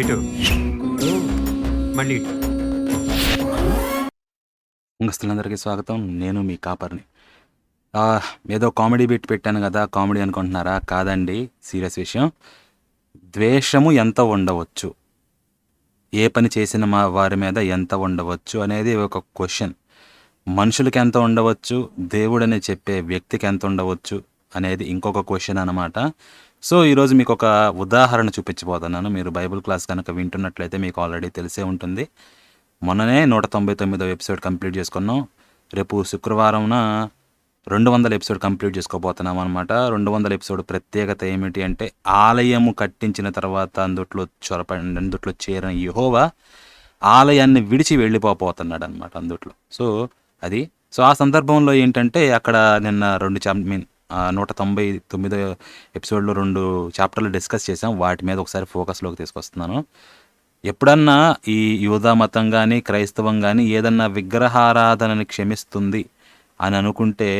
ఇటు మళ్ళీ ఇటు. ముంగస్తులందరికీ స్వాగతం. నేను మీ కాపర్ని. ఏదో కామెడీ బిట్ పెట్టాను కదా, కామెడీ అనుకుంటున్నారా? కాదండి, సీరియస్ విషయం. ద్వేషము ఎంత ఉండవచ్చు, ఏ పని చేసిన వారి మీద ఎంత ఉండవచ్చు అనేది ఒక క్వశ్చన్. మనుషులకి ఎంత ఉండవచ్చు, దేవుడని చెప్పే వ్యక్తికి ఎంత ఉండవచ్చు అనేది ఇంకొక క్వశ్చన్ అనమాట. సో ఈరోజు మీకు ఒక ఉదాహరణ చూపించబోతున్నాను. మీరు బైబిల్ క్లాస్ కనుక వింటున్నట్లయితే మీకు ఆల్రెడీ తెలిసే ఉంటుంది. మొన్ననే 199వ ఎపిసోడ్ కంప్లీట్ చేసుకున్నాం. రేపు శుక్రవారంన 200 ఎపిసోడ్ కంప్లీట్ చేసుకోబోతున్నాం అనమాట. 200 ఎపిసోడ్ ప్రత్యేకత ఏమిటి అంటే, ఆలయము కట్టించిన తర్వాత అందుట్లో చేరిన యెహోవా ఆలయాన్ని విడిచి వెళ్ళిపోతున్నాడు అనమాట అందుట్లో. సో ఆ సందర్భంలో ఏంటంటే, అక్కడ నిన్న 199 ఎపిసోడ్లో 2 చాప్టర్లు డిస్కస్ చేసాం. వాటి మీద ఒకసారి ఫోకస్లోకి తీసుకొస్తున్నాను. ఎప్పుడన్నా ఈ యూదా మతం కానీ క్రైస్తవం కానీ ఏదన్నా విగ్రహారాధనని క్షమిస్తుంది అని అనుకుంటే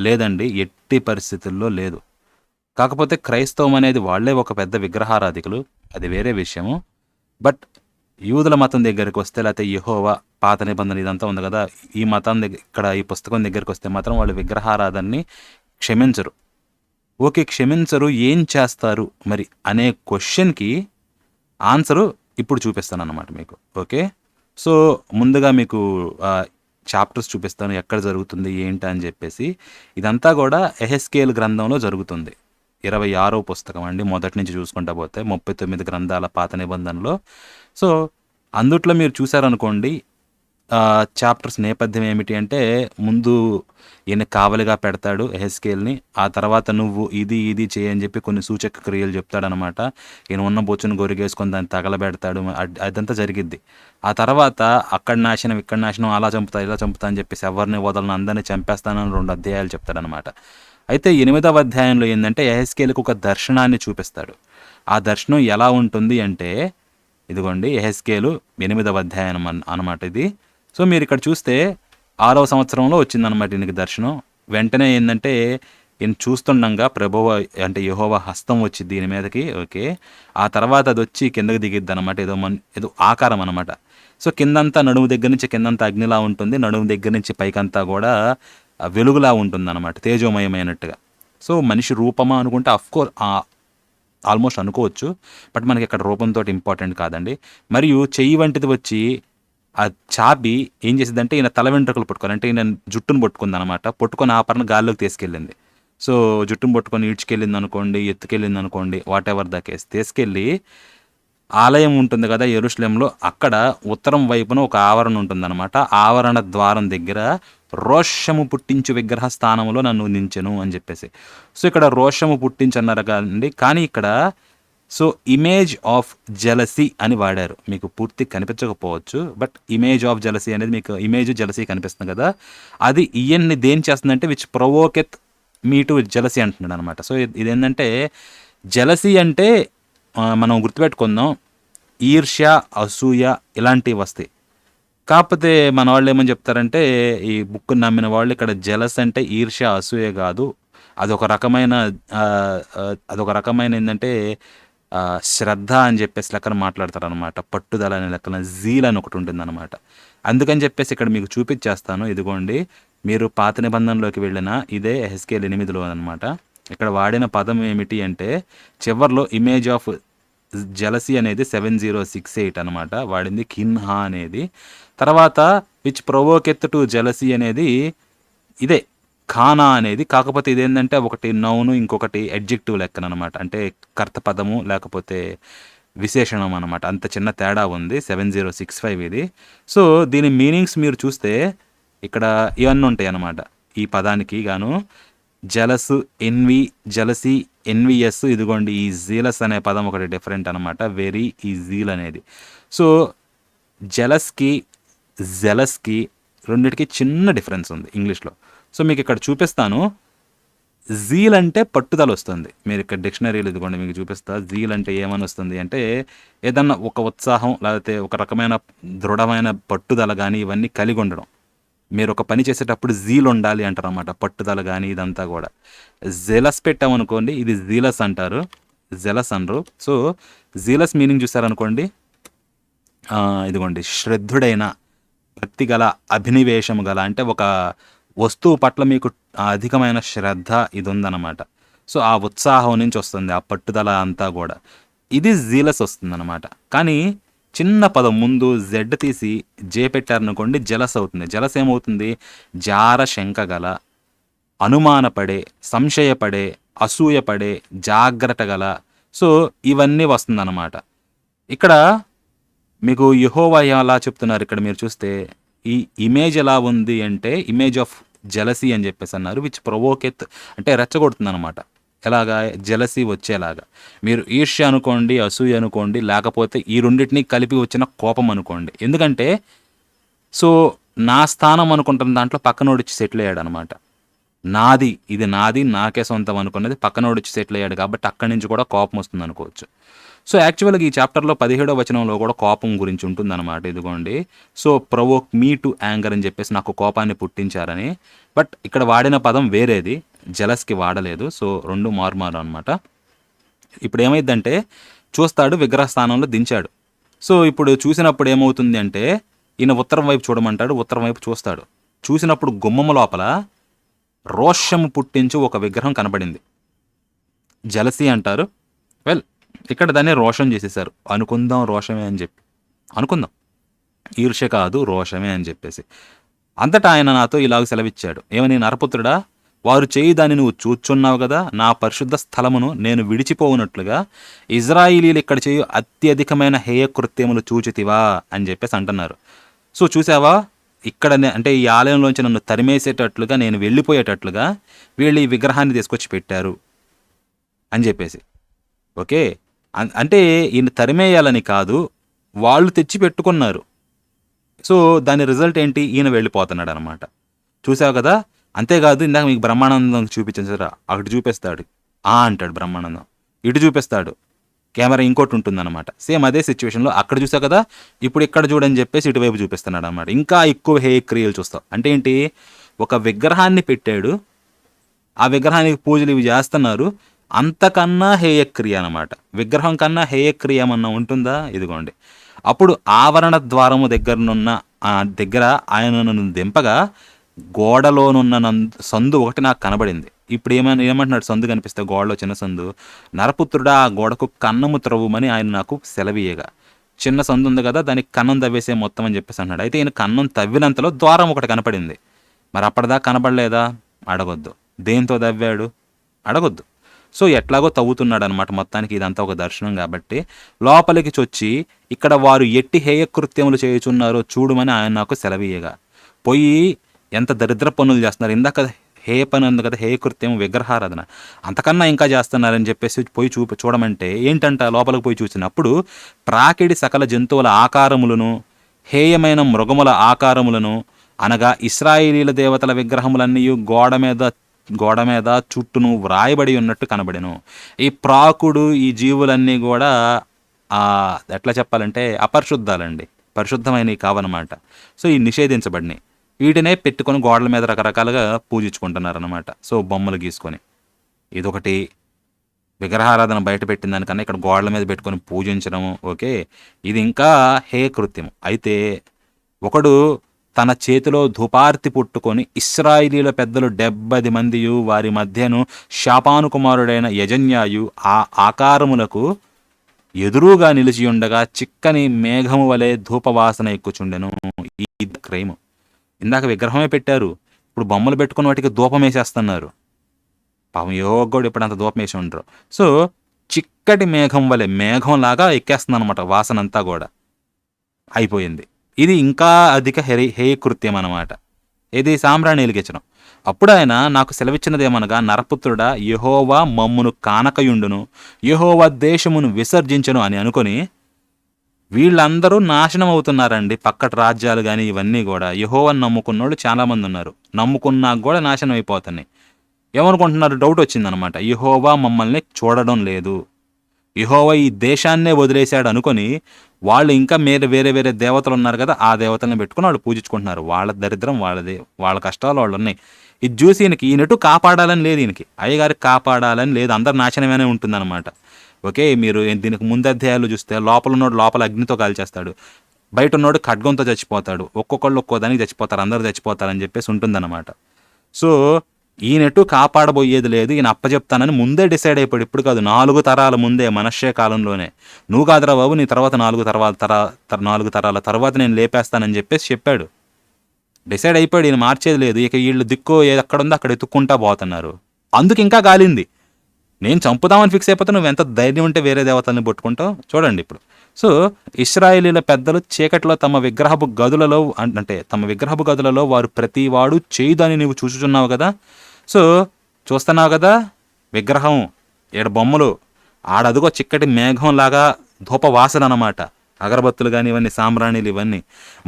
లేదండి, ఎట్టి పరిస్థితుల్లో లేదు. కాకపోతే క్రైస్తవం అనేది వాళ్ళే ఒక పెద్ద విగ్రహారాధికులు, అది వేరే విషయము. బట్ యూదుల మతం దగ్గరికి వస్తే, లేకపోతే యెహోవా పాత నిబంధన ఇదంతా ఉంది కదా, ఈ మతం దగ్గర, ఇక్కడ ఈ పుస్తకం దగ్గరికి వస్తే మాత్రం వాళ్ళు విగ్రహారాధనని క్షమించరు. ఓకే, క్షమించరు, ఏం చేస్తారు మరి అనే క్వశ్చన్కి ఆన్సరు ఇప్పుడు చూపిస్తాను అన్నమాట మీకు. ఓకే, సో ముందుగా మీకు చాప్టర్స్ చూపిస్తాను, ఎక్కడ జరుగుతుంది ఏంటి అని చెప్పేసి. ఇదంతా కూడా ఎహెస్కేల్ గ్రంథంలో జరుగుతుంది. 26వ పుస్తకం అండి, మొదటి నుంచి చూసుకుంటా పోతే 39 గ్రంథాల పాత నిబంధనలో. సో అందుట్లో మీరు చూసారనుకోండి, చాప్టర్స్ నేపథ్యం ఏమిటి అంటే, ముందు ఈయన కావలిగా పెడతాడు ఎహెస్కేల్ని. ఆ తర్వాత నువ్వు ఇది చేయని చెప్పి కొన్ని సూచక క్రియలు చెప్తాడనమాట. ఈయన ఉన్న బొచ్చును గొరిగేసుకొని దాన్ని తగలబెడతాడు. అదంతా జరిగిద్ది. ఆ తర్వాత అక్కడ నాశనం ఇక్కడ నాశనం, అలా చంపుతా ఇలా చంపుతా అని చెప్పేసి ఎవరిని వదలను, అందరినీ చంపేస్తానని 2 అధ్యాయాలు చెప్తాడనమాట. అయితే 8వ అధ్యాయంలో ఏంటంటే, ఎహెస్కేల్కి ఒక దర్శనాన్ని చూపిస్తాడు. ఆ దర్శనం ఎలా ఉంటుంది అంటే, ఇదిగోండి ఎహెస్కేలు 8వ అధ్యాయం అనమాట ఇది. సో మీరు ఇక్కడ చూస్తే 6వ సంవత్సరంలో వచ్చిందనమాట ఈయనకి దర్శనం. వెంటనే ఏంటంటే, ఈయన చూస్తుండగా ప్రభువు అంటే యెహోవా హస్తం వచ్చింది దీని మీదకి. ఓకే, ఆ తర్వాత అది వచ్చి కిందకి దిగిద్ది అనమాట. ఏదో ఆకారం అనమాట. సో కిందంతా, నడుము దగ్గర నుంచి కిందంతా అగ్నిలా ఉంటుంది, నడుము దగ్గర నుంచి పైకంతా కూడా వెలుగులా ఉంటుంది అనమాట, తేజోమయమైనట్టుగా. సో మనిషి రూపమా అనుకుంటే అఫ్కోర్స్ ఆల్మోస్ట్ అనుకోవచ్చు, బట్ మనకి ఇక్కడ రూపంతో ఇంపార్టెంట్ కాదండి. మరియు చెయ్యి వంటిది వచ్చి ఆ చాపి ఏం చేసిందంటే, ఈయన తల వెంట్రుకలు పట్టుకొని, అంటే ఈయన జుట్టును పట్టుకుంది అనమాట. పట్టుకొని ఆపరణ గాల్లోకి తీసుకెళ్ళింది. సో జుట్టును పట్టుకొని ఈడ్చుకెళ్ళింది అనుకోండి, ఎత్తుకెళ్ళింది అనుకోండి, వాట్ ఎవర్ ద కేస్, తీసుకెళ్ళి ఆలయం ఉంటుంది కదా యెరూషలేంలో, అక్కడ ఉత్తరం వైపున ఒక ఆవరణ ఉంటుందన్నమాట. ఆవరణ ద్వారం దగ్గర రోషము పుట్టించు విగ్రహ స్థానంలో నన్ను నించెను అని చెప్పేసి. సో ఇక్కడ రోషము పుట్టించన్నారు కదండి, కానీ ఇక్కడ సో ఇమేజ్ ఆఫ్ జెలసీ అని వాడారు. మీకు పూర్తి కనిపించకపోవచ్చు, బట్ ఇమేజ్ ఆఫ్ జెలసీ అనేది మీకు ఇమేజ్ జెలసీ కనిపిస్తుంది కదా, అది ఈయన్ని దేని చేస్తుందంటే, విచ్ ప్రొవోకెత్ మీ టు జెలసీ అంటున్నాడు అనమాట. సో ఇదేంటంటే, జెలసీ అంటే మనం గుర్తుపెట్టుకుందాం, ఈర్ష్య, అసూయ ఇలాంటివి వస్తాయి. కాకపోతే మన వాళ్ళు ఏమని చెప్తారంటే, ఈ బుక్ నమ్మిన వాళ్ళు, ఇక్కడ జెలస్ అంటే ఈర్ష్య అసూయ కాదు, అదొక రకమైన ఏంటంటే శ్రద్ధ అని చెప్పేసి లెక్కన మాట్లాడతారనమాట. పట్టుదల అనే లెక్కన జీల్ అని ఒకటి ఉంటుందన్నమాట. అందుకని చెప్పేసి ఇక్కడ మీకు చూపించేస్తాను. ఇదిగోండి, మీరు పాత నిబంధనలోకి వెళ్ళిన ఇదే ఎహెస్కేల్ 8లో అనమాట. ఇక్కడ వాడిన పదం ఏమిటి అంటే, చివర్లో ఇమేజ్ ఆఫ్ జెలసీ అనేది 7068 అనమాట వాడింది, కిన్హా అనేది. తర్వాత విచ్ ప్రొవోకెత్ టు జెలసీ అనేది ఇదే ఖానా అనేది. కాకపోతే ఇదేంటంటే, ఒకటి నౌను, ఇంకొకటి అడ్జెక్టివ్ లెక్కన అనమాట, అంటే కర్త పదము లేకపోతే విశేషణం అనమాట. అంత చిన్న తేడా ఉంది. 7065 ఇది. సో దీని మీనింగ్స్ మీరు చూస్తే ఇక్కడ ఇవన్నీ ఉంటాయి అన్నమాట. ఈ పదానికి గాను జలస్, ఎన్వి, జలసీ, ఎన్విఎస్. ఇదిగోండి, ఈ జీలస్ అనే పదం ఒకటి డిఫరెంట్ అనమాట, వెరీ, ఈ జీల్ అనేది. సో జెలస్కి రెండిటికి చిన్న డిఫరెన్స్ ఉంది ఇంగ్లీష్లో. సో మీకు ఇక్కడ చూపిస్తాను. జీల్ అంటే పట్టుదల వస్తుంది. మీరు ఇక్కడ డిక్షనరీలు ఇదిగోండి మీకు చూపిస్తా. జీల్ అంటే ఏమని వస్తుంది అంటే, ఏదన్నా ఒక ఉత్సాహం లేకపోతే ఒక రకమైన దృఢమైన పట్టుదల కానీ ఇవన్నీ కలిగి ఉండడం. మీరు ఒక పని చేసేటప్పుడు జీల్ ఉండాలి అంటారు అన్నమాట, పట్టుదల కానీ ఇదంతా కూడా. జెలస్ పెట్టామనుకోండి, ఇది జీలస్ అంటారు, జెలస్ అనరు. సో జీలస్ మీనింగ్ చూసారనుకోండి, ఇదిగోండి శ్రద్ధుడైన, భక్తి గల, అభినివేశము గల, అంటే ఒక వస్తువు పట్ల మీకు అధికమైన శ్రద్ధ ఇది ఉందన్నమాట. సో ఆ ఉత్సాహం నుంచి వస్తుంది, ఆ పట్టుదల అంతా కూడా. ఇది జీలస్ వస్తుందన్నమాట. కానీ చిన్న పదం ముందు జెడ్ తీసి జే పెట్టారనుకోండి, జలస్ అవుతుంది. జలస్ ఏమవుతుంది? జార శంక గల, అనుమానపడే, సంశయపడే, అసూయపడే, జాగ్రత్త గల. సో ఇవన్నీ వస్తుందన్నమాట. ఇక్కడ మీకు యెహోవా ఎలా చెప్తున్నారు ఇక్కడ మీరు చూస్తే, ఈ ఇమేజ్ ఎలా ఉంది అంటే ఇమేజ్ ఆఫ్ జెలసీ అని చెప్పేసి అన్నారు, విచ్ ప్రొవోకెత్, అంటే రెచ్చగొడుతుంది అనమాట. ఎలాగా? జెలసీ వచ్చేలాగా. మీరు ఈర్ష్య అనుకోండి, అసూయ అనుకోండి, లేకపోతే ఈ రెండింటినీ కలిపి వచ్చిన కోపం అనుకోండి. ఎందుకంటే సో నా స్థానం అనుకుంటున్న దాంట్లో పక్కనోడిచ్చి సెటిల్ అయ్యాడు అనమాట. నాది, ఇది నాది, నాకే సొంతం అనుకున్నది పక్కనోడిచ్చి సెటిల్ అయ్యాడు కాబట్టి అక్కడి నుంచి కూడా కోపం వస్తుంది అనుకోవచ్చు. సో యాక్చువల్గా ఈ చాప్టర్లో 17వ వచనంలో కూడా కోపం గురించి ఉంటుందన్నమాట. ఇదిగోండి, so provoke me to anger అని చెప్పేసి నాకు కోపాన్ని పుట్టించారని. బట్ ఇక్కడ వాడిన పదం వేరేది, జలస్కి వాడలేదు. సో రెండు మారుమారు అనమాట. ఇప్పుడు ఏమైందంటే చూస్తాడు, విగ్రహ స్థానంలో దించాడు. సో ఇప్పుడు చూసినప్పుడు ఏమవుతుంది అంటే ఈయన ఉత్తరం వైపు చూడమంటాడు, ఉత్తరం వైపు చూస్తాడు. చూసినప్పుడు గుమ్మము లోపల రోషము పుట్టించు ఒక విగ్రహం కనబడింది. జలసీ అంటారు. వెల్, ఇక్కడ దాన్ని రోషం చేసేసారు. అనుకుందాం రోషమే అని చెప్పి, అనుకుందాం ఈర్ష్య కాదు రోషమే అని చెప్పేసి. అంతటా ఆయన నాతో ఇలాగ సెలవిచ్చాడు, ఏమని? నరపుత్రుడా, వారు చేయి దాన్ని నువ్వు చూచున్నావు కదా, నా పరిశుద్ధ స్థలమును నేను విడిచిపోవునట్లుగా ఇజ్రాయిలీలు ఇక్కడ చేయు అత్యధికమైన హేయ కృత్యములు చూచితివా అని చెప్పేసి అంటున్నారు. సో చూసావా, ఇక్కడ అంటే ఈ ఆలయంలోంచి నన్ను తరిమేసేటట్లుగా, నేను వెళ్ళిపోయేటట్లుగా వీళ్ళు ఈ విగ్రహాన్ని తీసుకొచ్చి పెట్టారు అని చెప్పేసి. ఓకే, అంటే ఈయన తరిమేయాలని కాదు, వాళ్ళు తెచ్చి పెట్టుకున్నారు. సో దాని రిజల్ట్ ఏంటి? ఈయన వెళ్ళిపోతున్నాడు అనమాట. చూసావు కదా. అంతేకాదు, ఇందాక మీకు బ్రహ్మానందం చూపించాను సార్, అటు చూపిస్తాడు అంటాడు బ్రహ్మానందం, ఇటు చూపిస్తాడు, కెమెరా ఇంకోటి ఉంటుందన్నమాట. సేమ్ అదే సిచ్యువేషన్లో అక్కడ చూసావు కదా, ఇప్పుడు ఇక్కడ చూడని చెప్పేసి ఇటువైపు చూపిస్తున్నాడు అనమాట. ఇంకా ఎక్కువ హేయ క్రియలు చూస్తావు. అంటే ఏంటి? ఒక విగ్రహాన్ని పెట్టాడు, ఆ విగ్రహానికి పూజలు ఇవి చేస్తున్నారు, అంతకన్నా హేయక్రియ అనమాట. విగ్రహం కన్నా హేయక్రియ ఏమన్నా ఉంటుందా? ఇదిగోండి. అప్పుడు ఆవరణ ద్వారము దగ్గర ఆయనను దింపగా గోడలోనున్న సందు ఒకటి నాకు కనబడింది. ఇప్పుడు ఏమంటున్నాడు? సందు కనిపిస్తే గోడలో చిన్న సందు. నరపుత్రుడా, ఆ గోడకు కన్నము త్రవ్వమని ఆయన నాకు సెలవీయగా. చిన్న సందు ఉంది కదా, దానికి కన్నం తవ్వేసే మొత్తం అని చెప్పేసి అన్నాడు. అయితే ఈయన కన్నం తవ్వినంతలో ద్వారం ఒకటి కనపడింది. మరి అప్పటిదాకా కనబడలేదా? అడగొద్దు. దేంతో తవ్వాడు? అడగొద్దు. సో ఎట్లాగో తవ్వుతున్నాడు అనమాట. మొత్తానికి ఇదంతా ఒక దర్శనం కాబట్టి లోపలికి చొచ్చి ఇక్కడ వారు ఎట్టి హేయకృత్యములు చేయుచున్నారో చూడమని ఆయన నాకు సెలవీయగా. పోయి ఎంత దరిద్ర పనులు చేస్తున్నారు. ఇందాక హేయ పని ఉంది కదా, హేయకృత్యం, విగ్రహారాధన, అంతకన్నా ఇంకా చేస్తున్నారని చెప్పేసి పోయి చూడమంటే ఏంటంట? లోపలికి పోయి చూసినప్పుడు ప్రాకిడి సకల జంతువుల ఆకారములను, హేయమైన మృగముల ఆకారములను, అనగా ఇశ్రాయేలీల దేవతల విగ్రహములన్నీ గోడ మీద చుట్టూను వ్రాయబడి ఉన్నట్టు కనబడెను. ఈ ప్రాకుడు, ఈ జీవులన్నీ కూడా ఎట్లా చెప్పాలంటే అపరిశుద్ధాలండి, పరిశుద్ధమైనవి కావన్నమాట. సో ఈ నిషేధించబడినాయి. వీటినే పెట్టుకొని గోడల మీద రకరకాలుగా పూజించుకుంటున్నారు అనమాట. సో బొమ్మలు గీసుకొని, ఇదొకటి. విగ్రహారాధన బయట పెట్టిన దానికన్నా ఇక్కడ గోడల మీద పెట్టుకొని పూజించడము. ఓకే, ఇది ఇంకా హేయ కృత్యం. అయితే ఒకడు తన చేతిలో ధూపార్తి పుట్టుకొని ఇశ్రాయేలీల పెద్దలు 70 మందియు వారి మధ్యను శాపాను కుమారుడైన యజన్యాయు ఆ ఆకారములకు ఎదురుగా నిలిచి ఉండగా చిక్కని మేఘము వలె ధూపవాసన ఎక్కుచుండెను. ఈ క్రైము. ఇందాక విగ్రహమే పెట్టారు, ఇప్పుడు బొమ్మలు పెట్టుకుని వాటికి ధూపం వేసేస్తున్నారు. పాపం యోగోడు ఇప్పుడు అంత ధూపం వేసి ఉండరు. సో చిక్కటి మేఘం వలె, మేఘంలాగా ఎక్కేస్తుంది అనమాట వాసన అంతా కూడా. అయిపోయింది. ఇది ఇంకా అధిక హేయకృత్యం అనమాట. ఇది సాంబ్రాణి వెలిగించడం. అప్పుడు ఆయన నాకు సెలవిచ్చినదేమనగా, నరపుత్రుడా, యెహోవా మమ్మును కానకయుండును, యెహోవా దేశమును విసర్జించను అని అనుకొని వీళ్ళందరూ నాశనం అవుతున్నారండి. పక్కటి రాజ్యాలు కానీ ఇవన్నీ కూడా. యెహోవాను నమ్ముకున్న వాళ్ళు చాలామంది ఉన్నారు, నమ్ముకున్నాక కూడా నాశనం అయిపోతున్నాయి. ఏమనుకుంటున్నారు? డౌట్ వచ్చిందనమాట. యెహోవా మమ్మల్ని చూడడం లేదు, యెహోవా ఈ దేశాన్నే వదిలేశాడు అనుకొని వాళ్ళు ఇంకా వేరే వేరే దేవతలు ఉన్నారు కదా, ఆ దేవతలను పెట్టుకుని వాళ్ళు పూజించుకుంటున్నారు. వాళ్ళ దరిద్రం వాళ్ళది, వాళ్ళ కష్టాలు వాళ్ళు ఉన్నాయి. ఇది చూసి ఈయనటు కాపాడాలని లేదు, ఈయనకి అయ్యగారికి కాపాడాలని లేదు, అందరు నాశనమేనే ఉంటుందన్నమాట. ఓకే, మీరు దీనికి ముందు అధ్యాయాలు చూస్తే లోపల ఉన్నోడు లోపల అగ్నితో కాల్చేస్తాడు, బయట ఉన్నోడు ఖడ్గంతో చచ్చిపోతాడు, ఒక్కొక్కళ్ళు ఒక్కో దానికి చచ్చిపోతారు, అందరూ చచ్చిపోతారని చెప్పేసి ఉంటుందన్నమాట. సో ఈయనెటు కాపాడబోయేది లేదు, ఈయన అప్పచెప్తానని ముందే డిసైడ్ అయిపోయాడు. ఇప్పుడు కాదు, 4 తరాల ముందే, మనశ్శే కాలంలోనే. నువ్వు కాదురా బాబు, నీ తర్వాత 4 తరాల తర్వాత నేను లేపేస్తానని చెప్పేసి చెప్పాడు. డిసైడ్ అయిపోయాడు, ఈయన మార్చేది లేదు. ఇక వీళ్ళు దిక్కు ఎక్కడుందో అక్కడ ఎత్తుక్కుంటా పోతున్నారు. అందుకు ఇంకా గాలింది. నేను చంపుదామని ఫిక్స్ అయిపోతే నువ్వు ఎంత ధైర్యం ఉంటే వేరే దేవతల్ని పట్టుకుంటావు. చూడండి ఇప్పుడు. సో ఇశ్రాయేలీల పెద్దలు చీకటిలో తమ విగ్రహపు గదులలో వారు ప్రతివాడు చేయుదని నీవు చూచుచున్నావు కదా. సో చూస్తున్నావు కదా, విగ్రహం, 7 బొమ్మలు, ఆడదుగో చిక్కటి మేఘంలాగా ధూపవాసన అన్నమాట. అగరబత్తులు కానీ ఇవన్నీ, సాంబ్రాణీలు ఇవన్నీ.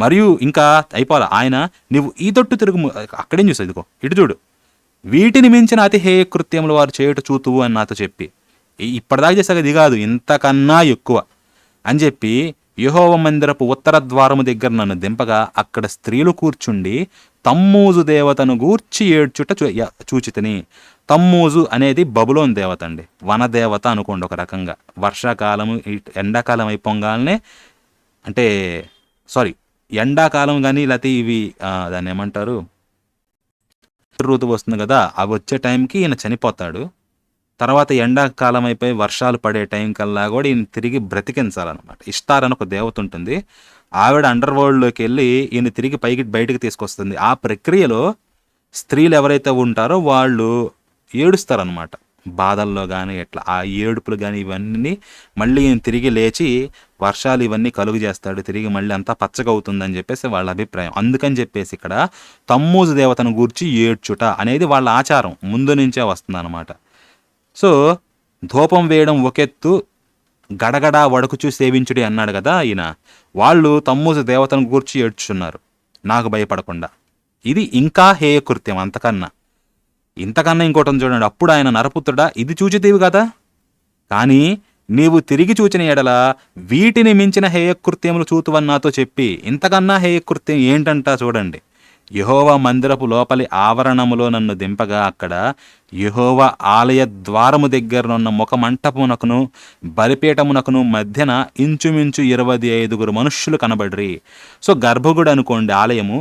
మరియు ఇంకా అయిపోవాలి, ఆయన నీవు ఈ తొట్టు తిరుగు, అక్కడేం చూసావు, ఇదిగో ఇటు చూడు, వీటిని మించిన అతి హేయ కృత్యములు వారు చేయుట చూతువు అని నాతో చెప్పి, ఇప్పటిదాకా చేసాక ఇది కాదు, ఇంతకన్నా ఎక్కువ అని చెప్పి యెహోవా మందిరపు ఉత్తర ద్వారము దగ్గర నన్ను దింపగా అక్కడ స్త్రీలు కూర్చుండి తమ్మూజు దేవతను గూర్చి ఏడ్చుట చూచితిని. తమ్మూజు అనేది బబులోన్ దేవత అండి, వనదేవత అనుకోండి ఒక రకంగా. వర్షాకాలము, ఎండాకాలం అయిపోగానే, అంటే ఎండాకాలం కానీ లేకపోతే ఇవి దాన్ని ఏమంటారు, ఋతువు వస్తుంది కదా, అవి వచ్చే టైంకి ఈయన చనిపోతాడు. తర్వాత ఎండాకాలం అయిపోయి వర్షాలు పడే టైం కల్లా కూడా ఈయన తిరిగి బ్రతికించాలన్నమాట. ఇష్టారని ఒక దేవత ఉంటుంది, ఆవిడ అండర్ వరల్డ్లోకి వెళ్ళి ఈయన తిరిగి బయటికి తీసుకొస్తుంది. ఆ ప్రక్రియలో స్త్రీలు ఎవరైతే ఉంటారో వాళ్ళు ఏడుస్తారనమాట, బాధల్లో కానీ ఎట్లా. ఆ ఏడుపులు కానీ ఇవన్నీ మళ్ళీ ఈయన తిరిగి లేచి వర్షాలు ఇవన్నీ కలుగు చేస్తాడు, తిరిగి మళ్ళీ అంతా పచ్చగా అవుతుందని చెప్పేసి వాళ్ళ అభిప్రాయం. అందుకని చెప్పేసి ఇక్కడ తమ్మూజు దేవతను గూర్చి ఏడ్చుట అనేది వాళ్ళ ఆచారం, ముందు నుంచే వస్తుందన్నమాట. సో ధూపం వేయడం ఒకెత్తు, గడగడా వడకుచూ సేవించుడి అన్నాడు కదా ఈయన. వాళ్ళు తమ్మూజు దేవతను గూర్చి ఏడ్చున్నారు నాకు భయపడకుండా. ఇది ఇంకా హేయకృత్యం ఇంతకన్నా ఇంకోటి చూడండి. అప్పుడు ఆయన, నరపుత్రుడా, ఇది చూచితీవి కదా, కానీ నీవు తిరిగి చూచిన ఎడల వీటిని మించిన హేయకృత్యములు చూతువని నాతో చెప్పి. ఇంతకన్నా హేయకృత్యం ఏంటంట చూడండి. యెహోవా మందిరపు లోపలి ఆవరణములో నన్ను దింపగా అక్కడ యెహోవా ఆలయ ద్వారము దగ్గరనున్న ముఖమంటపునకును బలిపీఠమునకును మధ్యన ఇంచుమించు 25 మనుష్యులు కనబడ్రి. సో గర్భగుడి అనుకోండి ఆలయము,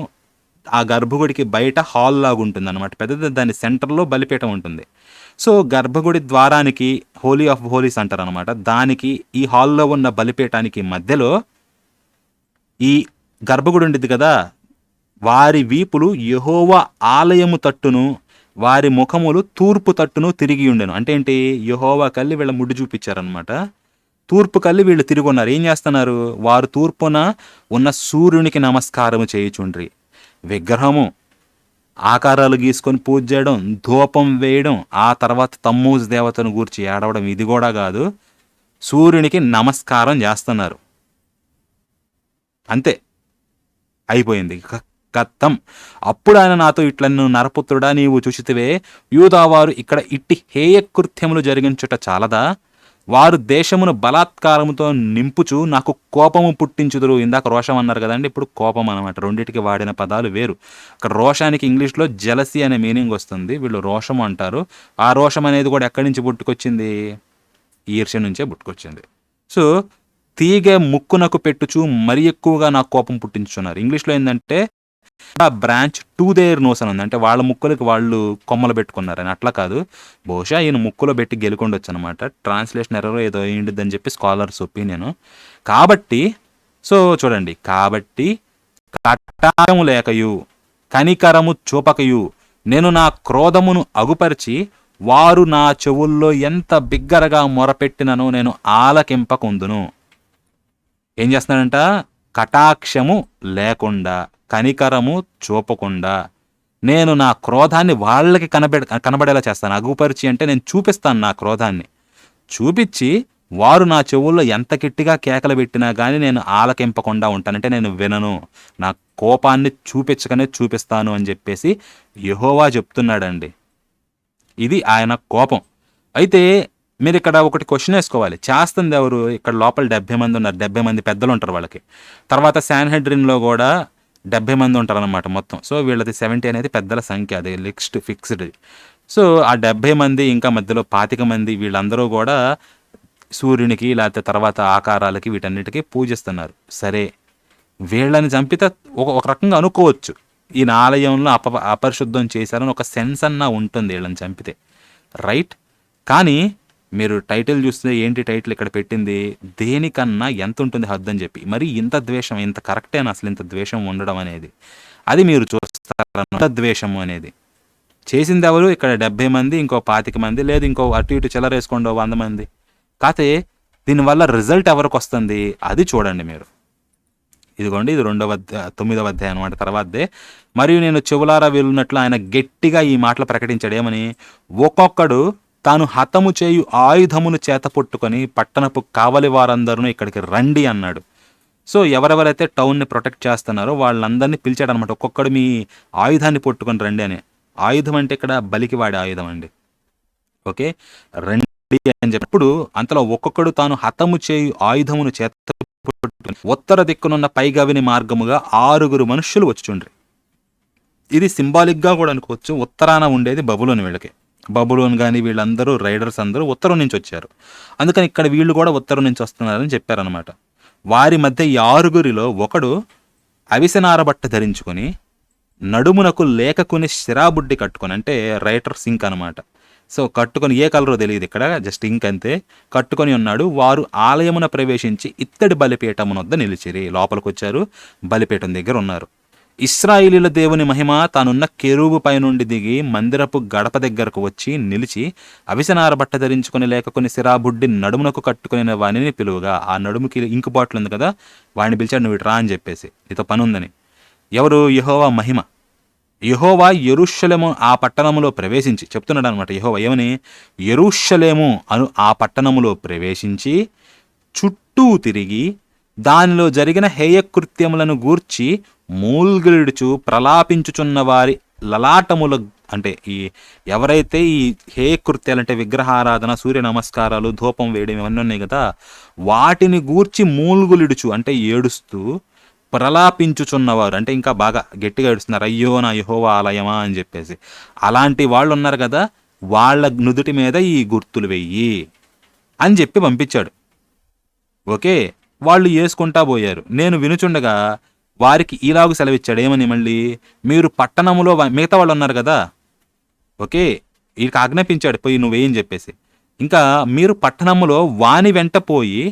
ఆ గర్భగుడికి బయట హాల్ లాగా ఉంటుంది అనమాట, పెద్దది. దాని సెంటర్లో బలిపీఠం ఉంటుంది. సో గర్భగుడి ద్వారానికి హోలీ ఆఫ్ హోలీస్ అంటారు అనమాట. దానికి ఈ హాల్లో ఉన్న బలిపీఠానికి మధ్యలో ఈ గర్భగుడి ఉండేది కదా, వారి వీపులు యెహోవా ఆలయము తట్టును, వారి ముఖములు తూర్పు తట్టును తిరిగి ఉండెను. అంటే ఏంటి, యెహోవా కల్లి వీళ్ళ ముడ్డు చూపించారనమాట. తూర్పు కల్లి వీళ్ళు తిరిగి ఉన్నారు. ఏం చేస్తున్నారు, వారు తూర్పున ఉన్న సూర్యునికి నమస్కారము చేయుచుండ్రి. విగ్రహము, ఆకారాలు గీసుకొని పూజ చేయడం, ధూపం వేయడం, ఆ తర్వాత తమ్మూజు దేవతను గూర్చి ఏడవడం, ఇది కూడా కాదు, సూర్యునికి నమస్కారం చేస్తున్నారు. అంతే, అయిపోయింది, కత్తం. అప్పుడు ఆయన నాతో ఇట్లను, నరపుత్రుడా, నీవు చూచితివే, యూదావారు ఇక్కడ ఇట్టి హేయకృత్యములు జరిగించుట చాలదా? వారు దేశమును బలాత్కారముతో నింపుచు నాకు కోపము పుట్టించుదురు. ఇందాక రోషం అన్నారు కదండి, ఇప్పుడు కోపం అనమాట. రెండింటికి వాడిన పదాలు వేరు. అక్కడ రోషానికి ఇంగ్లీష్లో జెలసీ అనే మీనింగ్ వస్తుంది, వీళ్ళు రోషం అంటారు. ఆ రోషం అనేది కూడా ఎక్కడి నుంచి పుట్టుకొచ్చింది, ఈర్ష్య నుంచే పుట్టుకొచ్చింది. సో తీగ ముక్కునకు పెట్టుచు మరి ఎక్కువగా నాకు కోపం పుట్టించున్నారు. ఇంగ్లీష్లో ఏంటంటే బ్రాంచ్ టు దేర్ నోస్ అని ఉంది, అంటే వాళ్ళ ముక్కులకి వాళ్ళు కొమ్మలు పెట్టుకున్నారని. అట్లా కాదు, బహుశా ఈయన ముక్కులో పెట్టి గెలుకొండొచ్చు అనమాట. ట్రాన్స్లేషన్ ఎర్రర్ ఏదో ఏంటిదని చెప్పి స్కాలర్స్ ఒపీనియన్. కాబట్టి సో చూడండి, కాబట్టి కటారము లేకయు కనికరము చూపకయు నేను నా క్రోధమును అగుపరిచి వారు నా చెవుల్లో ఎంత బిగ్గరగా మొరపెట్టినను నేను ఆలకింపకుందును. ఏం చేస్తున్నాడంట, కటాక్షము లేకుండా, కనికరము చూపకుండా నేను నా క్రోధాన్ని వాళ్ళకి కనబడేలా చేస్తాను. అగుపరిచి అంటే నేను చూపిస్తాను నా క్రోధాన్ని, చూపించి వారు నా చెవుల్లో ఎంత గట్టిగా కేకలు పెట్టినా కానీ నేను ఆలకింపకుండా ఉంటానంటే నేను వినను, నా కోపాన్ని చూపించకనే చూపిస్తాను అని చెప్పేసి యెహోవా చెప్తున్నాడండి. ఇది ఆయన కోపం. అయితే మీరు ఇక్కడ ఒకటి క్వశ్చన్ వేసుకోవాలి, చేస్తుంది ఎవరు? ఇక్కడ లోపల 70 మంది ఉన్నారు, 70 మంది పెద్దలు ఉంటారు వాళ్ళకి. తర్వాత శాన్హెడ్రిన్లో కూడా 70 మంది ఉంటారు అనమాట మొత్తం. సో వీళ్ళది 70 అనేది పెద్దల సంఖ్య, అది నెక్స్ట్ ఫిక్స్డ్. సో ఆ 70 మంది ఇంకా మధ్యలో 25 మంది, వీళ్ళందరూ కూడా సూర్యునికి లేకపోతే తర్వాత ఆకారాలకి వీటన్నిటికీ పూజిస్తున్నారు. సరే, వీళ్ళని చంపితే ఒక రకంగా అనుకోవచ్చు, ఈయన ఆలయంలో అపరిశుద్ధం చేశారని ఒక సెన్స్ అన్నా ఉంటుంది వీళ్ళని చంపితే, రైట్? కానీ మీరు టైటిల్ చూస్తే ఏంటి టైటిల్ ఇక్కడ పెట్టింది, దేనికన్నా ఎంత ఉంటుంది హద్దు అని చెప్పి. మరి ఇంత ద్వేషం, ఇంత కరెక్టేనా అసలు ఇంత ద్వేషం ఉండడం అనేది? అది మీరు చూస్తారన్న ద్వేషము అనేది. చేసింది ఎవరు? ఇక్కడ 70 మంది, ఇంకో 25 మంది, లేదు ఇంకో అటు ఇటు చిల్లరేసుకోండి 100 మంది. కాకపోతే దీనివల్ల రిజల్ట్ ఎవరికి వస్తుంది అది చూడండి మీరు. ఇదిగోండి, ఇది 9వ అధ్యాయం అనమాట, తర్వాతదే. మరియు నేను చెవులారా వినున్నట్లు ఆయన గట్టిగా ఈ మాటలు ప్రకటించాడు. ఏమని? ఒక్కొక్కడు తాను హతము చేయు ఆయుధమును చేత పట్టుకొని పట్టణపు కావలి వారందరూ ఇక్కడికి రండి అన్నాడు. సో ఎవరెవరైతే టౌన్ని ప్రొటెక్ట్ చేస్తున్నారో వాళ్ళందరినీ పిలిచాడు అనమాట. ఒక్కొక్కడు మీ ఆయుధాన్ని పట్టుకొని రండి అని. ఆయుధం అంటే ఇక్కడ బలికి వాడే ఆయుధం అండి. ఓకే, రండి అని చెప్పినప్పుడు అంతలో ఒక్కొక్కడు తాను హతము చేయు ఆయుధమును చేత పట్టుకొని ఉత్తర దిక్కునున్న పైగవిని మార్గముగా 6 మనుష్యులు వచ్చుచుండ్రి. ఇది సింబాలిక్గా కూడా అనుకోవచ్చు. ఉత్తరాన ఉండేది బబులోని, వీళ్ళకి బబులోన్ కానీ వీళ్ళందరూ రైడర్స్ అందరూ ఉత్తరం నుంచి వచ్చారు. అందుకని ఇక్కడ వీళ్ళు కూడా ఉత్తరం నుంచి వస్తున్నారని చెప్పారనమాట. వారి మధ్య ఈ 6 ఒకడు అవిసెనార బట్ట ధరించుకొని నడుమునకు లేఖకుని శిరాబుడ్డి కట్టుకొని, అంటే రైటర్ సింక్ అనమాట. సో కట్టుకొని, ఏ కలరో తెలియదు ఇక్కడ, జస్ట్ ఇంక్ అంతే, కట్టుకొని ఉన్నాడు. వారు ఆలయమున ప్రవేశించి ఇత్తడి బలిపీఠమున వద్ద నిలిచిరి. లోపలికి వచ్చారు, బలిపీఠం దగ్గర ఉన్నారు. ఇశ్రాయేలీల దేవుని మహిమ తానున్న కెరూబు పై నుండి దిగి మందిరపు గడప దగ్గరకు వచ్చి నిలిచి అవిసెనార బట్ట ధరించుకుని లేఖకుని శిరాబుడ్డి నడుమునకు కట్టుకుని వాణిని పిలువగా, ఆ నడుముకి ఇంకు బాటిల్ ఉంది కదా, వాడిని పిలిచాడు, నువ్వు ఇటు రా అని చెప్పేసి, నీతో పని ఉందని. ఎవరు? యెహోవా మహిమ. యెహోవా యెరూషలేము ఆ పట్టణములో ప్రవేశించి చెప్తున్నాడు అనమాట. యెహోవా ఏమని? యెరూషలేము అను ఆ పట్టణములో ప్రవేశించి చుట్టూ తిరిగి దానిలో జరిగిన హేయకృత్యములను గూర్చి మూల్గులుడుచు ప్రలాపించుచున్న వారి లలాటముల, అంటే ఈ ఎవరైతే ఈ హేయకృత్యాలు అంటే విగ్రహారాధన, సూర్య నమస్కారాలు, ధూపం వేయడం ఇవన్నీ ఉన్నాయి కదా, వాటిని గూర్చి మూల్గులుడుచు అంటే ఏడుస్తూ, ప్రలాపించుచున్నవారు అంటే ఇంకా బాగా గట్టిగా ఏడుస్తున్నారు, అయ్యో నా యెహోవా ఆలయమా అని చెప్పేసి. అలాంటి వాళ్ళు ఉన్నారు కదా, వాళ్ళ నుదుటి మీద ఈ గుర్తులు వెయ్యి అని చెప్పి పంపించాడు. ఓకే, వాళ్ళు వేసుకుంటా పోయారు. నేను వినుచుండగా వారికి ఈలాగు సెలవిచ్చాడు. ఏమని? మళ్ళీ మీరు పట్టణములో, మిగతా వాళ్ళు ఉన్నారు కదా, ఓకే, వీరికి ఆజ్ఞాపించాడు, పోయి నువ్వేం చెప్పేసి. ఇంకా మీరు పట్టణములో వాని వెంట పోయి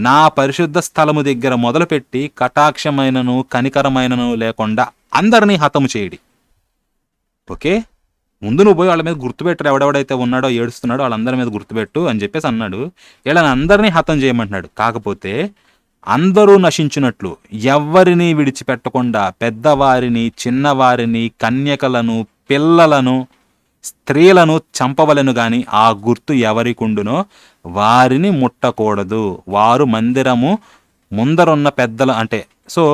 నా పరిశుద్ధ స్థలము దగ్గర మొదలుపెట్టి కటాక్షమైనను కనికరమైనను లేకుండా అందరినీ హతము చేయడి. ఓకే, ముందు నువ్వు పోయి వాళ్ళ మీద గుర్తుపెట్టారు, ఎవడెవడైతే ఉన్నాడో ఏడుస్తున్నాడో వాళ్ళందరి మీద గుర్తుపెట్టు అని చెప్పేసి అన్నాడు. వీళ్ళని అందరినీ హతం చేయమంటున్నాడు. కాకపోతే అందరూ నశించినట్లు ఎవ్వరిని విడిచిపెట్టకుండా పెద్దవారిని, చిన్నవారిని, కన్యకలను, పిల్లలను, స్త్రీలను చంపవలను గాని ఆ గుర్తు ఎవరికుండునో వారిని ముట్టకూడదు. వారు మందిరము ముందరున్న పెద్దల, అంటే సో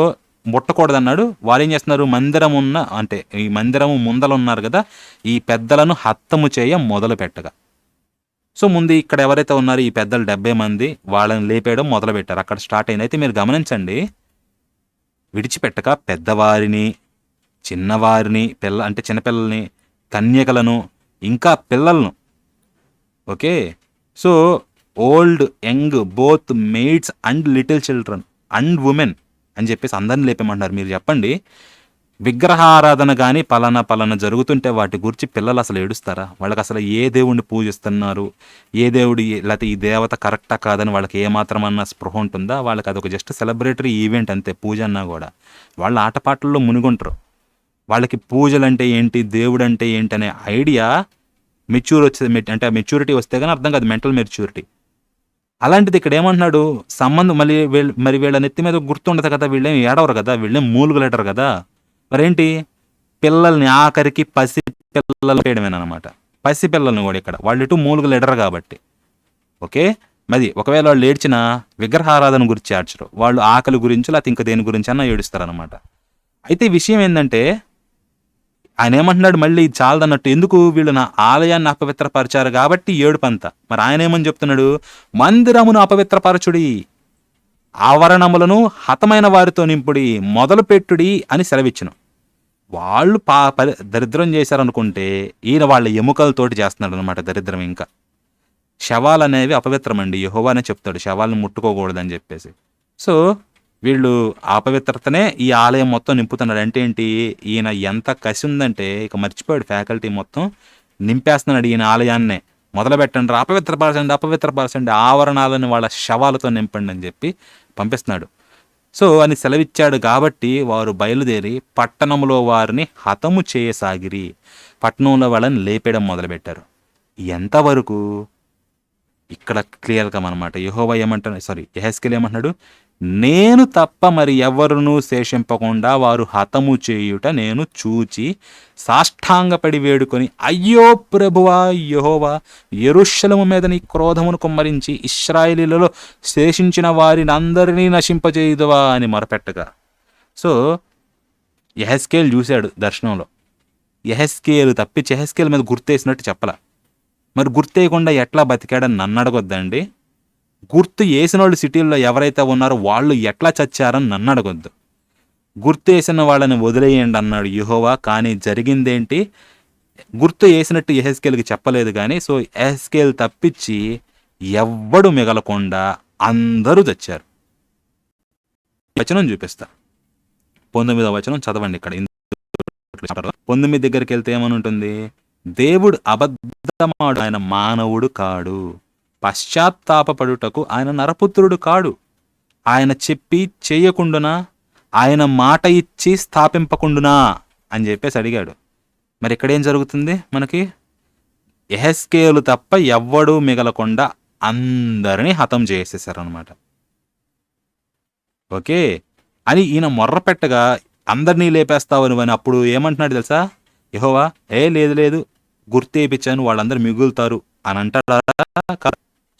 ముట్టకూడదు అన్నాడు. వారు ఏం చేస్తున్నారు? మందిరమున్న, అంటే ఈ మందిరము ముందలు ఉన్నారు కదా, ఈ పెద్దలను హతము చేయ మొదలు పెట్టగా. సో ముందు ఇక్కడ ఎవరైతే ఉన్నారో ఈ పెద్దలు 70 మంది, వాళ్ళని లేపేయడం మొదలు పెట్టారు. అక్కడ స్టార్ట్ అయింది. అయితే మీరు గమనించండి, విడిచిపెట్టక పెద్దవారిని, చిన్నవారిని, అంటే చిన్నపిల్లల్ని, కన్యకలను, ఇంకా పిల్లలను, okay, so old young both maids and little children and women అని చెప్పేసి అందరిని లేపేమంటున్నారు. మీరు చెప్పండి, విగ్రహారాధన కానీ పలానా జరుగుతుంటే వాటి గురించి పిల్లలు అసలు ఏడుస్తారా? వాళ్ళకి అసలు ఏ దేవుడిని పూజిస్తున్నారు, ఏ దేవుడి, లేకపోతే ఈ దేవత కరెక్టా కాదని వాళ్ళకి ఏమాత్రమన్నా స్పృహ ఉంటుందా? వాళ్ళకి అదొక జస్ట్ సెలబ్రేటరీ ఈవెంట్ అంతే. పూజ అన్నా కూడా వాళ్ళ ఆటపాటల్లో మునిగుంటారు. వాళ్ళకి పూజలు అంటే ఏంటి, దేవుడు అంటే ఏంటి అనే ఐడియా అంటే మెచ్యూరిటీ వస్తే కానీ అర్థం కాదు, మెంటల్ మెచ్యూరిటీ. అలాంటిది ఇక్కడ ఏమంటున్నాడు? సంబంధం మరి వీళ్ళ నెత్తి మీద గుర్తుండదు కదా, వీళ్ళేం ఏడవరు కదా, వీళ్ళేం మూలుగులేటరు కదా, మరేంటి? పిల్లల్ని ఆఖరికి పసి పిల్లలు వేయడమేనమాట. పసి పిల్లల్ని కూడా ఇక్కడ వాళ్ళు ఇటు మూలుగులు ఎడరు కాబట్టి. ఓకే, మరి ఒకవేళ వాళ్ళు ఏడ్చిన విగ్రహారాధన గురించి ఏడ్చరు, వాళ్ళు ఆకలి గురించి లేకపోతే ఇంకా దేని గురించి అన్నా ఏడుస్తారనమాట. అయితే విషయం ఏంటంటే ఆయన ఏమంటున్నాడు? మళ్ళీ చాలదన్నట్టు, ఎందుకు వీళ్ళు నా ఆలయాన్ని అపవిత్రపరిచారు కాబట్టి ఏడుపంత. మరి ఆయన ఏమని చెప్తున్నాడు? మందిరమును అపవిత్రపరచుడి, ఆవరణములను హతమైన వారితో నింపుడి, మొదలు పెట్టుడి అని సెలవిచ్చును. వాళ్ళు దరిద్రం చేశారనుకుంటే ఈయన వాళ్ళ ఎముకలతోటి చేస్తున్నాడు అనమాట దరిద్రం. ఇంకా శవాలు అనేవి అపవిత్రం అండి, యెహోవానే చెప్తాడు శవాలను ముట్టుకోకూడదని చెప్పేసి. సో వీళ్ళు అపవిత్రతనే ఈ ఆలయం మొత్తం నింపుతున్నాడు. అంటే ఏంటి, ఈయన ఎంత కసి ఉందంటే ఇక మర్చిపోయాడు, ఫ్యాకల్టీ మొత్తం నింపేస్తున్నాడు ఈయన ఆలయాన్నే. మొదలుపెట్టండి, అపవిత్రపరచండి, ఆవరణాలను వాళ్ళ శవాలతో నింపండి అని చెప్పి పంపిస్తున్నాడు. సో అని సెలవిచ్చాడు కాబట్టి వారు బయలుదేరి పట్టణంలో వారిని హతము చేయసాగిరి. పట్టణంలో వాళ్ళని లేపేయడం మొదలుపెట్టారు. ఎంతవరకు ఇక్కడ క్లియర్గా అనమాట. యెహోవా ఏమంటాడు, యెహెజ్కేలు ఏమంటున్నాడు, నేను తప్ప మరి ఎవరునూ శేషింపకుండా వారు హతము చేయుట నేను చూచి సాష్టాంగపడి వేడుకొని, అయ్యో ప్రభువా యెహోవా, యెరూషలేము మీద నీ క్రోధమును కుమ్మరించి ఇశ్రాయేలీయులలో శేషించిన వారిని అందరినీ నశింపజేయుదువా అని మొరపెట్టగా. సో యెహెజ్కేలు చూశాడు దర్శనంలో. యెహెజ్కేలు తప్పించి యెహెజ్కేలు మీద గుర్తేసినట్టు చెప్పలా. మరి గుర్తేయకుండా ఎట్లా బతికాడని నన్ను అడగొద్దండి. గుర్తు వేసిన వాళ్ళు సిటీల్లో ఎవరైతే ఉన్నారో వాళ్ళు ఎట్లా చచ్చారని నన్ను అడగొద్దు. గుర్తు వేసిన వాళ్ళని వదిలేయండి అన్నాడు యెహోవా. కానీ జరిగిందేంటి, గుర్తు వేసినట్టు యెహెజ్కేలుకి చెప్పలేదు. కానీ సో యెహెజ్కేలు తప్పించి ఎవ్వడు మిగలకుండా అందరూ చచ్చారు. వచనం చూపిస్తా, 19వ వచనం చదవండి. ఇక్కడ 19 దగ్గరికి వెళ్తే ఏమని ఉంటుంది, దేవుడు అబద్ధమాడు, ఆయన మానవుడు కాడు, పశ్చాత్తాపపడుటకు ఆయన నరపుత్రుడు కాడు, ఆయన చెప్పి చేయకుండునా, ఆయన మాట ఇచ్చి స్థాపింపకుండునా అని చెప్పేసి అడిగాడు. మరి ఇక్కడేం జరుగుతుంది మనకి, యెహెజ్కేలు తప్ప ఎవ్వడూ మిగలకుండా అందరినీ హతం చేసేసారు అనమాట. ఓకే అని ఈయన మొర్ర పెట్టగా అందరినీ లేపేస్తావు అని అప్పుడు ఏమంటున్నాడు తెలుసా యెహోవా, లేదు గుర్తేపించాను, వాళ్ళందరూ మిగులుతారు అని అంటాడా?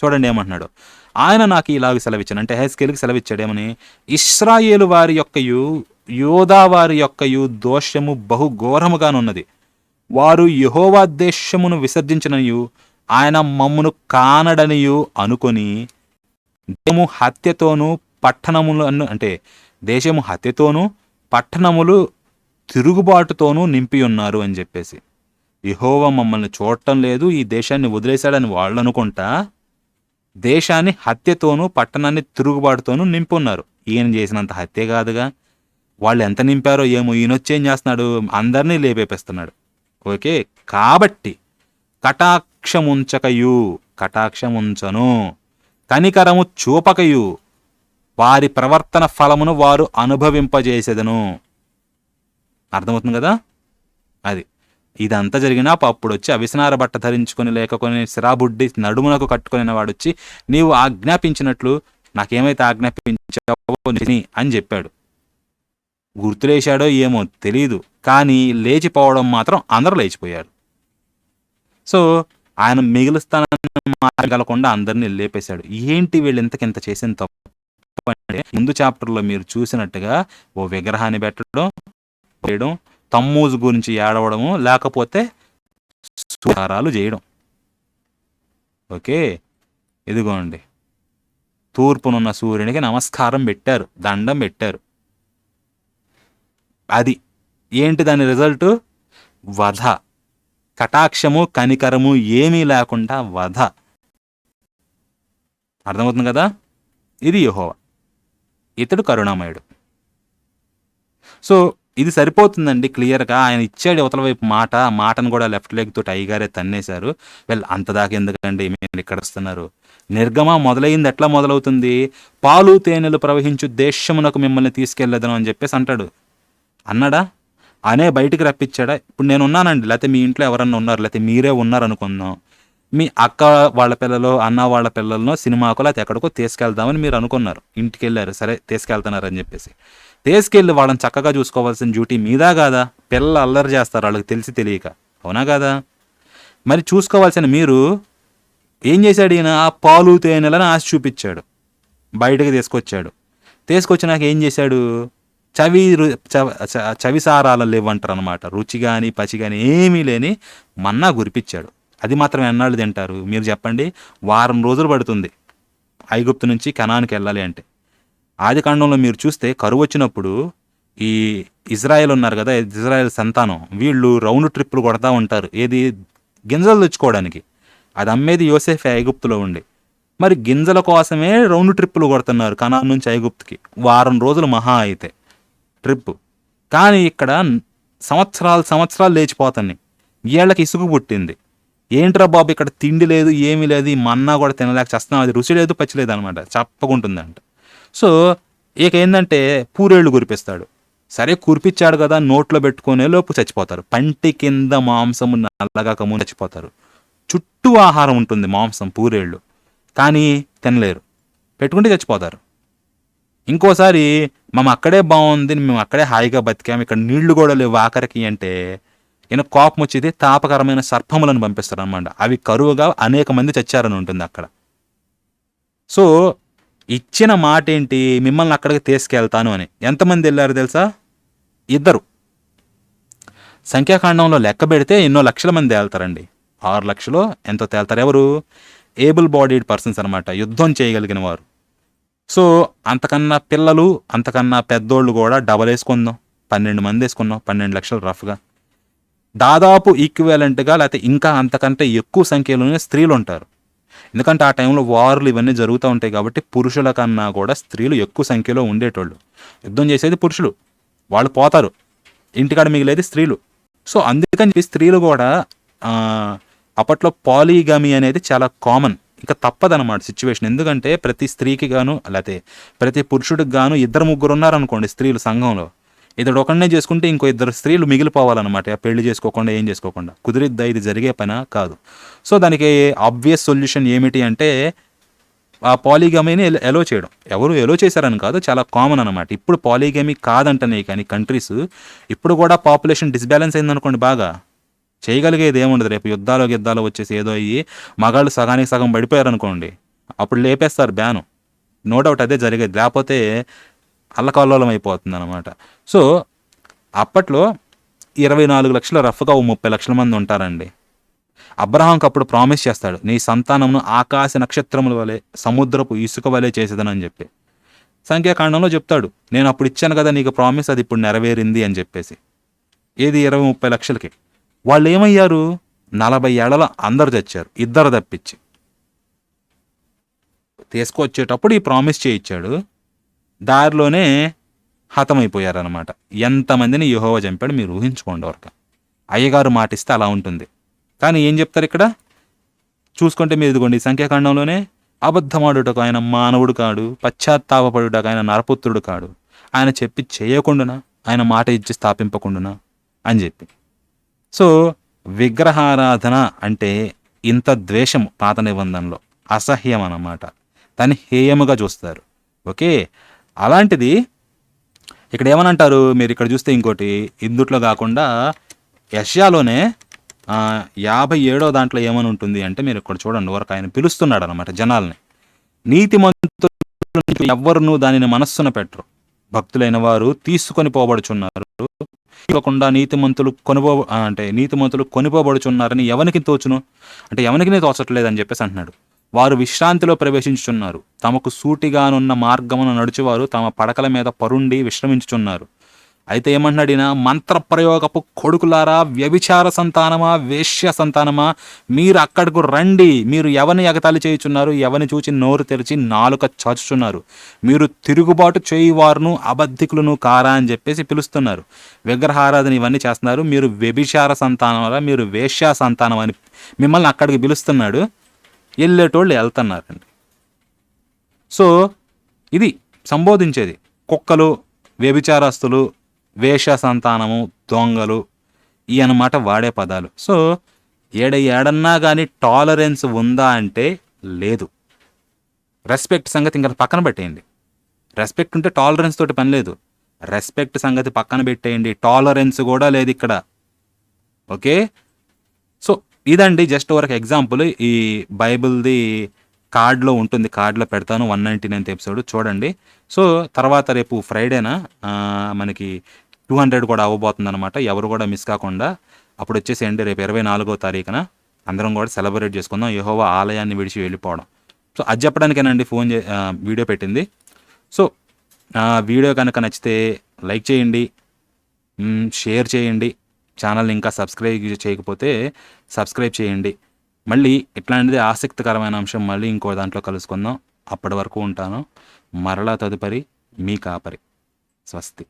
చూడండి ఏమంటున్నాడు, ఆయన నాకు ఇలాగ సెలవిచ్చాను, అంటే యెహెజ్కేలుకి సెలవిచ్చాడు ఏమని, ఇశ్రాయేలు వారి యొక్కయు యోధా వారి యొక్కయు దోషము బహు ఘోరముగానున్నది. వారు యెహోవా దేశమును విసర్జించినయు ఆయన మమ్మును కానడనియు అనుకొని దేశము హత్యతోనూ పట్టణములను, అంటే దేశము హత్యతోనూ పట్టణములు తిరుగుబాటుతోనూ నింపి ఉన్నారు అని చెప్పేసి. యెహోవా మమ్మల్ని చూడటం లేదు, ఈ దేశాన్ని వదిలేశాడని వాళ్ళు అనుకుంటా దేశాన్ని హత్యతోనూ పట్టణాన్ని తిరుగుబాటుతోనూ నింపి ఉన్నారు. ఈయన చేసినంత హత్య కాదుగా, వాళ్ళు ఎంత నింపారో ఏమో. ఈయన వచ్చి ఏం చేస్తున్నాడు, అందరినీ లేపేపిస్తున్నాడు. ఓకే, కాబట్టి కటాక్షముంచను, కనికరము చూపకయు, వారి ప్రవర్తన ఫలమును వారు అనుభవింపజేసేదను. అర్థమవుతుంది కదా. అది ఇదంతా జరిగినా అప్పుడు వచ్చి అవిసనార బట్ట ధరించుకొని లేకపోతే సిరాబుడ్డి నడుమునకు కట్టుకుని వాడు వచ్చి, నీవు ఆజ్ఞాపించినట్లు నాకేమైతే ఆజ్ఞాపించావో అని చెప్పాడు. గుర్తులేశాడో ఏమో తెలీదు, కానీ లేచిపోవడం మాత్రం అందరూ లేచిపోయారు. సో ఆయన మిగులుస్తానని మారగలకుండా అందరినీ లేపేశాడు. ఏంటి వీళ్ళు ఇంతకింత చేసిన తప్పు అంటే, ముందు చాప్టర్లో మీరు చూసినట్టుగా ఓ విగ్రహాన్ని పెట్టడం, చేయడం, తమ్మూజు గురించి ఏడవడము, లేకపోతే సుహారాలు చేయడం. ఓకే, ఇదిగోండి తూర్పునున్న సూర్యునికి నమస్కారం పెట్టారు, దండం పెట్టారు. అది ఏంటి దాని రిజల్ట్, వధ. కటాక్షము కనికరము ఏమీ లేకుండా వధ. అర్థమవుతుంది కదా. ఇది యెహోవా, ఇతడు కరుణామయుడు. సో ఇది సరిపోతుందండి క్లియర్గా. ఆయన ఇచ్చాడు అవతల వైపు మాట, మాటను కూడా లెఫ్ట్ లెగ్ తోటి అయ్యగారే తన్నేశారు. అంతదాకా ఎందుకండి మీరు ఇక్కడ వస్తున్నారు. నిర్గమ మొదలైంది ఎట్లా మొదలవుతుంది, పాలు తేనెలు ప్రవహించు దేశమునకు మిమ్మల్ని తీసుకెళ్లేదను అని చెప్పేసి అంటాడు. అన్నాడా, అనే బయటికి రప్పించాడా. ఇప్పుడు నేను ఉన్నానండి, లేకపోతే మీ ఇంట్లో ఎవరన్నా ఉన్నారు, లేకపోతే మీరే ఉన్నారు అనుకుందాం, మీ అక్క వాళ్ళ పిల్లలు, అన్న వాళ్ళ పిల్లలను సినిమాకు లేకపోతే ఎక్కడికో తీసుకెళ్దామని మీరు అనుకున్నారు, ఇంటికి వెళ్ళారు, సరే తీసుకెళ్తున్నారు అని చెప్పేసి తీసుకెళ్ళి వాళ్ళని చక్కగా చూసుకోవాల్సిన డ్యూటీ మీదా కాదా. పిల్లలు అల్లరి చేస్తారు వాళ్ళకి తెలిసి తెలియక, అవునా కాదా. మరి చూసుకోవాల్సిన మీరు ఏం చేశాడు, ఈయన ఆ పాలు తేనెలను ఆశ చూపించాడు, బయటకు తీసుకొచ్చినాక ఏం చేశాడు, చవిసారాల లేవంటారు అనమాట. రుచి కానీ పచి కానీ ఏమీ లేని మన్నా గురిపించాడు. అది మాత్రం ఎన్నాళ్ళు తింటారు మీరు చెప్పండి. వారం రోజులు పడుతుంది ఐగుప్తు నుంచి కనానికి వెళ్ళాలి అంటే. ఆది కాండంలో మీరు చూస్తే కరువు వచ్చినప్పుడు ఈ ఇజ్రాయెల్ ఉన్నారు కదా, ఇజ్రాయెల్ సంతానం, వీళ్ళు రౌండ్ ట్రిప్పులు కొడతా ఉంటారు, ఏది గింజలు తెచ్చుకోవడానికి. అది అమ్మేది యోసేఫే ఐగుప్తులో ఉండి. మరి గింజల కోసమే రౌండ్ ట్రిప్పులు కొడుతున్నారు కనాన్ నుంచి ఐగుప్తుకి, వారం రోజులు మహా అయితే ట్రిప్. కానీ ఇక్కడ సంవత్సరాలు లేచిపోతున్నాయి. వీళ్ళకి ఇసుగు పుట్టింది. ఏంట్రా బాబు ఇక్కడ తిండి లేదు, ఏమీ లేదు, ఈ మన్నా కూడా తినలేక చేస్తున్నాం, అది రుచి లేదు పచ్చి లేదు అనమాట, చప్పకుంటుందంట. సో ఇక ఏంటంటే పూరేళ్ళు కురిపిస్తాడు. సరే కురిపించాడు కదా, నోట్లో పెట్టుకునే లోపు చచ్చిపోతారు. పంటి కింద మాంసము నల్లగా కమ్ము చచ్చిపోతారు. చుట్టూ ఆహారం ఉంటుంది మాంసం, పూరేళ్ళు, కానీ తినలేరు, పెట్టుకుంటే చచ్చిపోతారు. ఇంకోసారి మేము అక్కడే బాగుంది, మేము అక్కడే హాయిగా బతికాము, ఇక్కడ నీళ్లు కూడా లేవు ఆఖరికి అంటే ఈయన కోపం వచ్చేది తాపకరమైన సర్పములను పంపిస్తారు అనమాట. అవి కరువుగా అనేక మంది చచ్చారని ఉంటుంది అక్కడ. సో ఇచ్చిన మాట ఏంటి, మిమ్మల్ని అక్కడికి తీసుకెళ్తాను అని. ఎంతమంది వెళ్ళారు తెలుసా? 2. సంఖ్యాకాండంలో లెక్క పెడితే ఎన్నో లక్షల మంది తేల్తారండి. 6 లక్షలు ఎంతో తేల్తారు. ఎవరు? ఏబుల్ బాడీడ్ పర్సన్స్ అనమాట, యుద్ధం చేయగలిగిన వారు. సో అంతకన్నా పిల్లలు, అంతకన్నా పెద్దోళ్ళు కూడా డబల్ వేసుకుందాం, 12 మంది వేసుకున్నాం, 12 లక్షలు రఫ్గా. దాదాపు ఈక్వివలెంట్గా లేకపోతే ఇంకా అంతకంటే ఎక్కువ సంఖ్యలోనే స్త్రీలు ఉంటారు. ఎందుకంటే ఆ టైంలో వార్లు ఇవన్నీ జరుగుతూ ఉంటాయి కాబట్టి పురుషుల కన్నా కూడా స్త్రీలు ఎక్కువ సంఖ్యలో ఉండేటోళ్ళు. యుద్ధం చేసేది పురుషులు, వాళ్ళు పోతారు, ఇంటికాడ మిగిలేది స్త్రీలు. సో అందుకని చెప్పి స్త్రీలు కూడా అప్పట్లో పాలీగమి అనేది చాలా కామన్, ఇంకా తప్పదన్నమాట సిచ్యువేషన్. ఎందుకంటే ప్రతి స్త్రీకి గాను లేకపోతే ప్రతి పురుషుడికి గాను 2-3 ఉన్నారనుకోండి స్త్రీలు సంఘంలో, ఇతడు ఒకనే చేసుకుంటే ఇంకో 2 స్త్రీలు మిగిలిపోవాలన్నమాట, పెళ్లి చేసుకోకుండా ఏం చేసుకోకుండా. కుదిరిద్దా? ఇది జరిగే పనా? కాదు. సో దానికి ఆబ్వియస్ సొల్యూషన్ ఏమిటి అంటే ఆ పాలీగమీని ఎలో చేయడం. ఎవరు ఎలో చేశారని కాదు, చాలా కామన్ అనమాట. ఇప్పుడు పాలీగమీ కాదంటనే కానీ కంట్రీస్ ఇప్పుడు కూడా పాపులేషన్ డిస్బ్యాలెన్స్ అయిందనుకోండి, బాగా చేయగలిగేది ఏముండదు. రేపు యుద్ధాలు వచ్చేసి ఏదో అయ్యి మగాళ్ళు సగానికి సగం పడిపోయారనుకోండి, అప్పుడు లేపేస్తారు బ్యాను. నో డౌట్ అదే జరిగేది, లేకపోతే అల్లకల్లోలం అయిపోతుంది అనమాట. సో అప్పట్లో 24 లక్షల రఫ్గా 30 లక్షల మంది ఉంటారండి. అబ్రహాంకి అప్పుడు ప్రామిస్ చేస్తాడు, నీ సంతానమును ఆకాశ నక్షత్రముల వలె సముద్రపు ఇసుక వలె చేసేదనని చెప్పి. సంఖ్యాకాండంలో చెప్తాడు, నేను అప్పుడు ఇచ్చాను కదా నీకు ప్రామిస్, అది ఇప్పుడు నెరవేరింది అని చెప్పేసి. ఏది 20-30 లక్షలకి. వాళ్ళు ఏమయ్యారు? 40 ఏళ్లలో అందరు చచ్చారు, 2 తప్పించి. తీసుకొచ్చేటప్పుడు ఈ ప్రామిస్ చేయించాడు, దారిలోనే హతమైపోయారనమాట. ఎంతమందిని యెహోవా చంపాడు మీరు ఊహించుకోండి. వరకు అయ్యగారు మాటిస్తే అలా ఉంటుంది. కానీ ఏం చెప్తారు ఇక్కడ చూసుకుంటే మీరు, ఇదిగోండి సంఖ్యాకాండంలోనే, అబద్ధమాడుటకు ఆయన మానవుడు కాడు, పశ్చాత్తాపడుటకు ఆయన నరపుత్రుడు కాడు, ఆయన చెప్పి చేయకుండానా, ఆయన మాట ఇచ్చి స్థాపింపకుండానా అని చెప్పి. సో విగ్రహారాధన అంటే ఇంత ద్వేషము పాత నిబంధనలో, అసహ్యం అన్నమాట, దాన్ని హేయముగా చూస్తారు. ఓకే, అలాంటిది ఇక్కడ ఏమనంటారు మీరు ఇక్కడ చూస్తే, ఇంకోటి ఇందుట్లో కాకుండా యెషయాలోనే 57వ దాంట్లో ఏమని ఉంటుంది అంటే, మీరు ఇక్కడ చూడండి, వరకు ఆయన పిలుస్తున్నాడు అనమాట జనాల్ని. నీతిమంతులు ఎవ్వరును దానిని మనస్సున పెట్టరు, భక్తులైన వారు తీసుకొని పోబడుచున్నారు, ఇవ్వకుండా నీతిమంతులు కొనిపోబడుచున్నారని ఎవరికి తోచును అంటే ఎవరికి తోచట్లేదని చెప్పేసి అంటున్నాడు. వారు విశ్రాంతిలో ప్రవేశించుచున్నారు, తమకు సూటిగానున్న మార్గమును నడుచువారు తమ పడకల మీద పరుండి విశ్రమించుచున్నారు. అయితే ఏమంటున్నాడు ఈయన, మంత్రప్రయోగపు కొడుకులారా, వ్యభిచార సంతానమా, వేశ్య సంతానమా, మీరు అక్కడకు రండి. మీరు ఎవరిని ఎగతాళి చేయుచున్నారు, ఎవరిని చూచి నోరు తెరిచి నాలుక చాచుచున్నారు, మీరు తిరుగుబాటు చేయువారును అబద్ధికులను కారా అని చెప్పేసి పిలుస్తున్నారు. విగ్రహారాధన ఇవన్నీ చేస్తున్నారు, మీరు వ్యభిచార సంతానమా, మీరు వేశ్య సంతానం అని మిమ్మల్ని అక్కడికి పిలుస్తున్నాడు. వెళ్ళేటోళ్ళు వెళ్తున్నారండి. సో ఇది సంబోధించేది కుక్కలు, వ్యభిచారస్తులు, వేష సంతానము, దొంగలు, ఈ అన్నమాట వాడే పదాలు. సో ఏడన్నా కానీ టాలరెన్స్ ఉందా అంటే లేదు. రెస్పెక్ట్ సంగతి ఇంకా పక్కన పెట్టేయండి. రెస్పెక్ట్ ఉంటే టాలరెన్స్ తోటి పని లేదు. రెస్పెక్ట్ సంగతి పక్కన పెట్టేయండి, టాలరెన్స్ కూడా లేదు ఇక్కడ. ఓకే, సో ఇదండి జస్ట్ వరకు ఎగ్జాంపుల్. ఈ బైబిల్ది కార్డ్లో ఉంటుంది, కార్డ్లో పెడతాను 199th ఎపిసోడ్ చూడండి. సో తర్వాత రేపు ఫ్రైడేనా మనకి 200 కూడా అవ్వబోతుంది అనమాట. ఎవరు కూడా మిస్ కాకుండా అప్పుడు వచ్చేసేయండి. రేపు 24వ తారీఖున అందరం కూడా సెలబ్రేట్ చేసుకుందాం యెహోవా ఆలయాన్ని విడిచి వెళ్ళిపోవడం. సో అది చెప్పడానికేనండి వీడియో పెట్టింది. సో వీడియో కనుక నచ్చితే లైక్ చేయండి, షేర్ చేయండి, ఛానల్ని ఇంకా సబ్స్క్రైబ్ చేయకపోతే సబ్స్క్రైబ్ చేయండి. మళ్ళీ ఇట్లాంటిది ఆసక్తికరమైన అంశం మళ్ళీ ఇంకో దాంట్లో కలుసుకుందాం. అప్పటి వరకు ఉంటాను. మరలా తదుపరి మీ కాపరి. స్వస్తి.